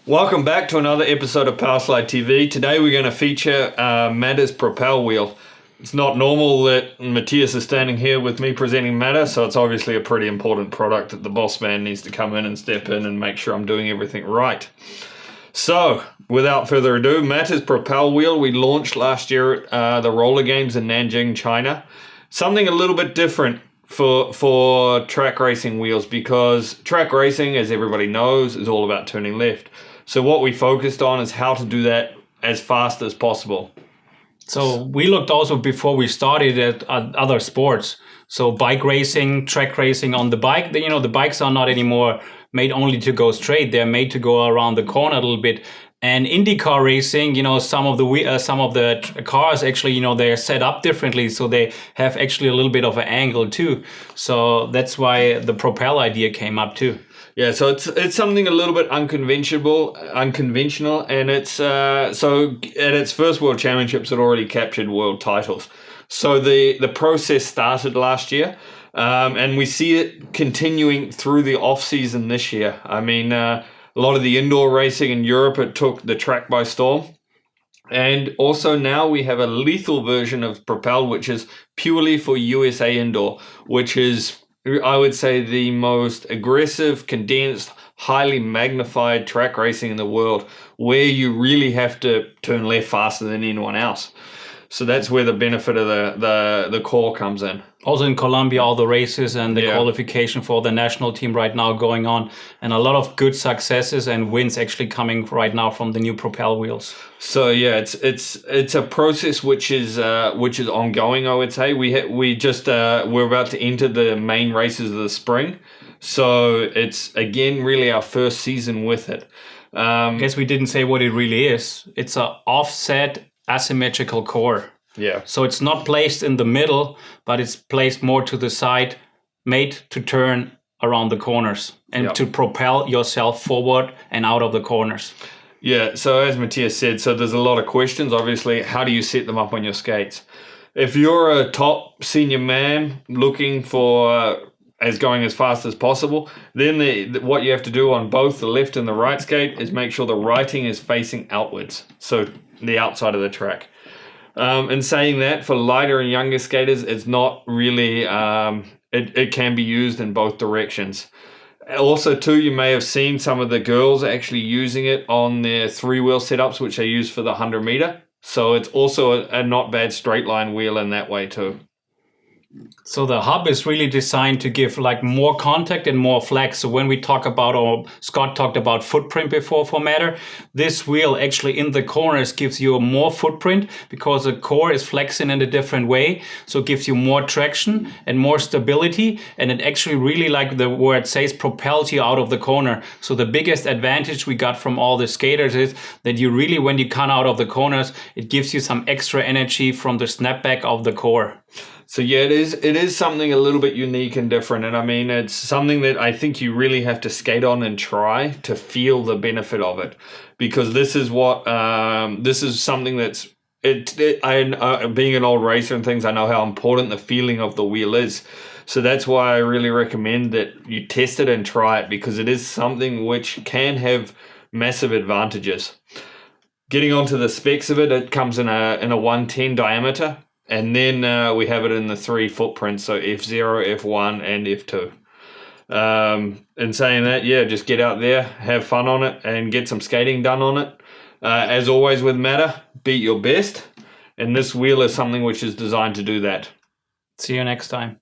Welcome back to another episode of Powerslide TV. Today we're going to feature Matter's Propel wheel. It's not normal that Matthias is standing here with me presenting Matter, so it's obviously a pretty important product that the boss man needs to come in and step in and make sure I'm doing everything right. So, without further ado, Matter's Propel wheel we launched last year at the Roller Games in Nanjing, China. Something a little bit different for track racing wheels, because track racing, as everybody knows, is all about turning left. So what we focused on is how to do that as fast as possible. So we looked also before we started at other sports. So bike racing, track racing on the bike. The bikes are not anymore made only to go straight. They're made to go around the corner a little bit. And IndyCar racing, some of the cars actually, they're set up differently, so they have actually a little bit of an angle too. So that's why the Propel idea came up too. Yeah, so it's something a little bit unconventional, and it's so at its first World Championships it already captured world titles. So the process started last year, and we see it continuing through the off season this year. I mean, a lot of the indoor racing in Europe, it took the track by storm, and also now we have a lethal version of Propel, which is purely for USA indoor, which is, I would say, the most aggressive, condensed, highly magnified track racing in the world, where you really have to turn left faster than anyone else. So that's where the benefit of the core comes in. Also in Colombia, all the races and the qualification for the national team right now going on, and a lot of good successes and wins actually coming right now from the new Propel wheels. So yeah, it's a process which is ongoing. I would say we're about to enter the main races of the spring, so it's again really our first season with it. I guess we didn't say what it really is. It's a offset asymmetrical core. Yeah. So it's not placed in the middle, but it's placed more to the side, made to turn around the corners and to propel yourself forward and out of the corners. Yeah, so as Matthias said, so there's a lot of questions. Obviously, how do you set them up on your skates? If you're a top senior man looking for going as fast as possible, then what you have to do on both the left and the right skate is make sure the righting is facing outwards, so the outside of the track. And saying that, for lighter and younger skaters, it's not really, it can be used in both directions. Also, too, you may have seen some of the girls actually using it on their 3-wheel setups, which they use for the 100 meter. So it's also a not bad straight line wheel in that way too. So the hub is really designed to give like more contact and more flex. So when we talk about, or Scott talked about footprint before for Matter, this wheel actually in the corners gives you a more footprint because the core is flexing in a different way. So it gives you more traction and more stability. And it actually really, like the word says, propels you out of the corner. So the biggest advantage we got from all the skaters is that you really, when you come out of the corners, it gives you some extra energy from the snapback of the core. So yeah, it is something a little bit unique and different, and I mean it's something that I think you really have to skate on and try to feel the benefit of it, because this is something that's being an old racer and things, I know how important the feeling of the wheel is. So that's why I really recommend that you test it and try it, because it is something which can have massive advantages. Getting onto the specs of it, it comes in a 110 diameter. And then we have it in the 3 footprints, so F0, F1, and F2. And saying that, yeah, just get out there, have fun on it, and get some skating done on it. As always with Matter, beat your best. And this wheel is something which is designed to do that. See you next time.